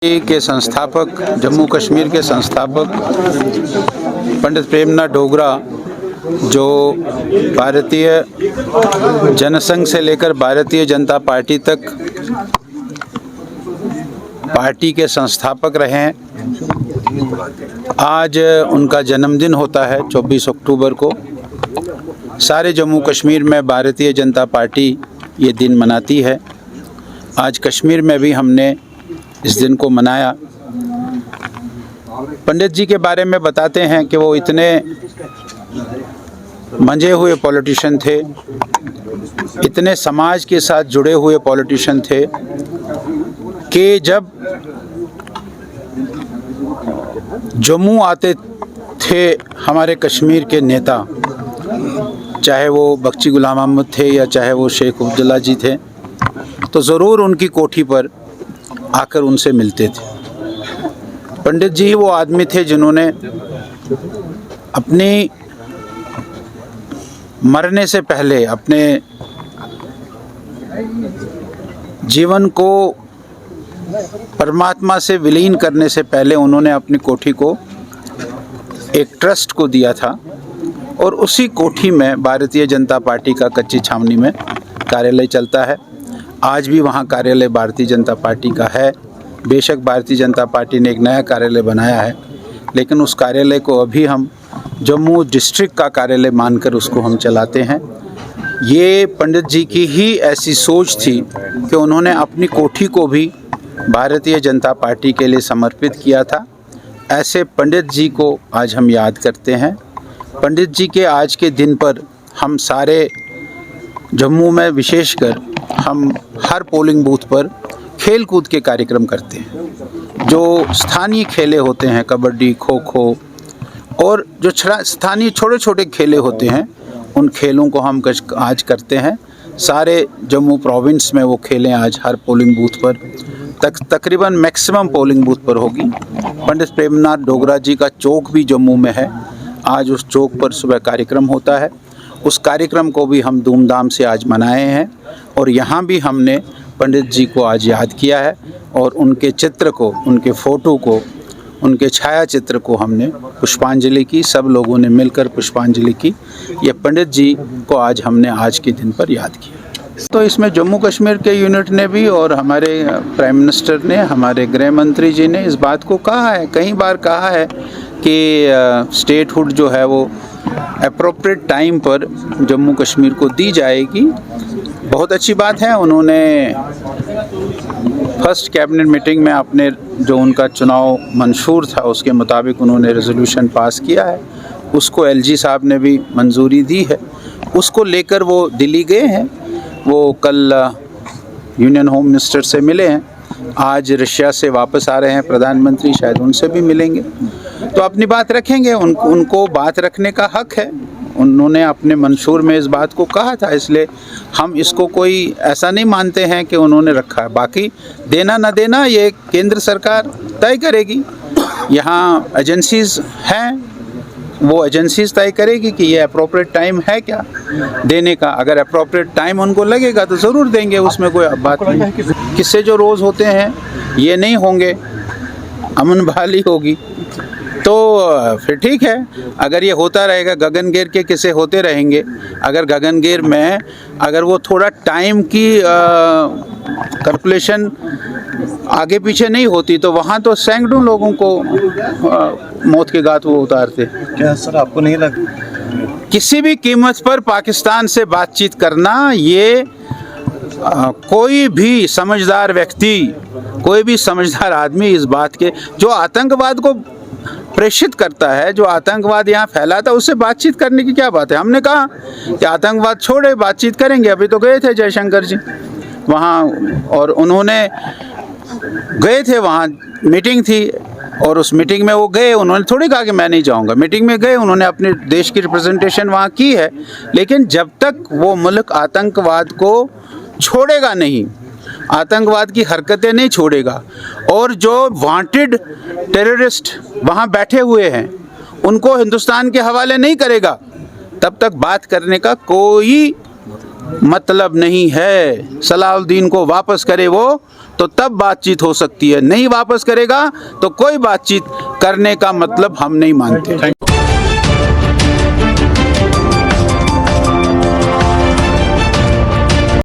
के संस्थापक, जम्मू कश्मीर के संस्थापक पंडित प्रेमनाथ डोगरा, जो भारतीय जनसंघ से लेकर भारतीय जनता पार्टी तक पार्टी के संस्थापक रहे हैं। आज उनका जन्मदिन होता है 24 अक्टूबर को। सारे जम्मू कश्मीर में भारतीय जनता पार्टी ये दिन मनाती है। आज कश्मीर में भी हमने इस दिन को मनाया। पंडित जी के बारे में बताते हैं कि वो इतने मंझे हुए पॉलिटिशियन थे, इतने समाज के साथ जुड़े हुए पॉलिटिशियन थे कि जब जम्मू आते थे हमारे कश्मीर के नेता, चाहे वो बख्शी गुलाम अहमद थे या चाहे वो शेख अब्दुल्ला जी थे, तो ज़रूर उनकी कोठी पर आकर उनसे मिलते थे। पंडित जी वो आदमी थे जिन्होंने अपनी मरने से पहले, अपने जीवन को परमात्मा से विलीन करने से पहले उन्होंने अपनी कोठी को एक ट्रस्ट को दिया था और उसी कोठी में भारतीय जनता पार्टी का कच्ची छावनी में कार्यालय चलता है। आज भी वहाँ कार्यालय भारतीय जनता पार्टी का है। बेशक भारतीय जनता पार्टी ने एक नया कार्यालय बनाया है, लेकिन उस कार्यालय को अभी हम जम्मू डिस्ट्रिक्ट का कार्यालय मानकर उसको हम चलाते हैं। ये पंडित जी की ही ऐसी सोच थी कि उन्होंने अपनी कोठी को भी भारतीय जनता पार्टी के लिए समर्पित किया था। ऐसे पंडित जी को आज हम याद करते हैं। पंडित जी के आज के दिन पर हम सारे जम्मू में विशेषकर हम हर पोलिंग बूथ पर खेल कूद के कार्यक्रम करते हैं। जो स्थानीय खेले होते हैं, कबड्डी, खो खो और जो स्थानीय छोटे छोटे खेले होते हैं, उन खेलों को हम आज करते हैं। सारे जम्मू प्रोविंस में वो खेलें आज हर पोलिंग बूथ पर तकरीबन मैक्सिमम पोलिंग बूथ पर होगी। पंडित प्रेमनाथ डोगरा जी का चौक भी जम्मू में है। आज उस चौक पर सुबह कार्यक्रम होता है। उस कार्यक्रम को भी हम धूमधाम से आज मनाए हैं और यहाँ भी हमने पंडित जी को आज याद किया है और उनके चित्र को, उनके फ़ोटो को, उनके छाया चित्र को हमने पुष्पांजलि की। सब लोगों ने मिलकर पुष्पांजलि की। ये पंडित जी को आज हमने आज के दिन पर याद किया। तो इसमें जम्मू कश्मीर के यूनिट ने भी और हमारे प्राइम मिनिस्टर ने, हमारे गृह मंत्री जी ने इस बात को कहा है, कई बार कहा है कि स्टेटहुड जो है वो एप्रोप्रिएट टाइम पर जम्मू कश्मीर को दी जाएगी। बहुत अच्छी बात है। उन्होंने फर्स्ट कैबिनेट मीटिंग में अपने जो उनका चुनाव मंशूर था उसके मुताबिक उन्होंने रेजोल्यूशन पास किया है। उसको एलजी साहब ने भी मंजूरी दी है। उसको लेकर वो दिल्ली गए हैं। वो कल यूनियन होम मिनिस्टर से मिले हैं। आज रशिया से वापस आ रहे हैं प्रधानमंत्री, शायद उनसे भी मिलेंगे। तो अपनी बात रखेंगे। उनको बात रखने का हक है। उन्होंने अपने मंशूर में इस बात को कहा था, इसलिए हम इसको कोई ऐसा नहीं मानते हैं कि उन्होंने रखा है। बाकी देना ना देना ये केंद्र सरकार तय करेगी। यहाँ एजेंसीज़ हैं, वो एजेंसीज़ तय करेगी कि ये अप्रोप्रिएट टाइम है क्या देने का। अगर अप्रोप्रिएट टाइम उनको लगेगा तो ज़रूर देंगे, उसमें कोई बात नहीं। किस्से जो रोज़ होते हैं ये नहीं होंगे, अमन बहाली होगी तो फिर ठीक है। अगर ये होता रहेगा, गगनगेर के किस्से होते रहेंगे। अगर गगनगेर में अगर वो थोड़ा टाइम की कैलकुलेशन आगे पीछे नहीं होती तो वहाँ तो सैकड़ों लोगों को मौत के घाट वो उतारते। क्या सर आपको नहीं लगता किसी भी कीमत पर पाकिस्तान से बातचीत करना, ये कोई भी समझदार व्यक्ति, कोई भी समझदार आदमी इस बात के, जो आतंकवाद को प्रेषित करता है, जो आतंकवाद यहाँ फैलाता है, उससे बातचीत करने की क्या बात है। हमने कहा कि आतंकवाद छोड़े, बातचीत करेंगे। अभी तो गए थे जयशंकर जी वहाँ और उन्होंने गए थे, वहाँ मीटिंग थी और उस मीटिंग में वो गए। उन्होंने थोड़ी कहा कि मैं नहीं जाऊँगा। मीटिंग में गए, उन्होंने अपने देश की रिप्रेजेंटेशन वहाँ की है। लेकिन जब तक वो मुल्क आतंकवाद को छोड़ेगा नहीं, आतंकवाद की हरकतें नहीं छोड़ेगा और जो वांटेड टेररिस्ट वहाँ बैठे हुए हैं उनको हिंदुस्तान के हवाले नहीं करेगा, तब तक बात करने का कोई मतलब नहीं है। सलाउद्दीन को वापस करे वो तो तब बातचीत हो सकती है, नहीं वापस करेगा तो कोई बातचीत करने का मतलब हम नहीं मानते।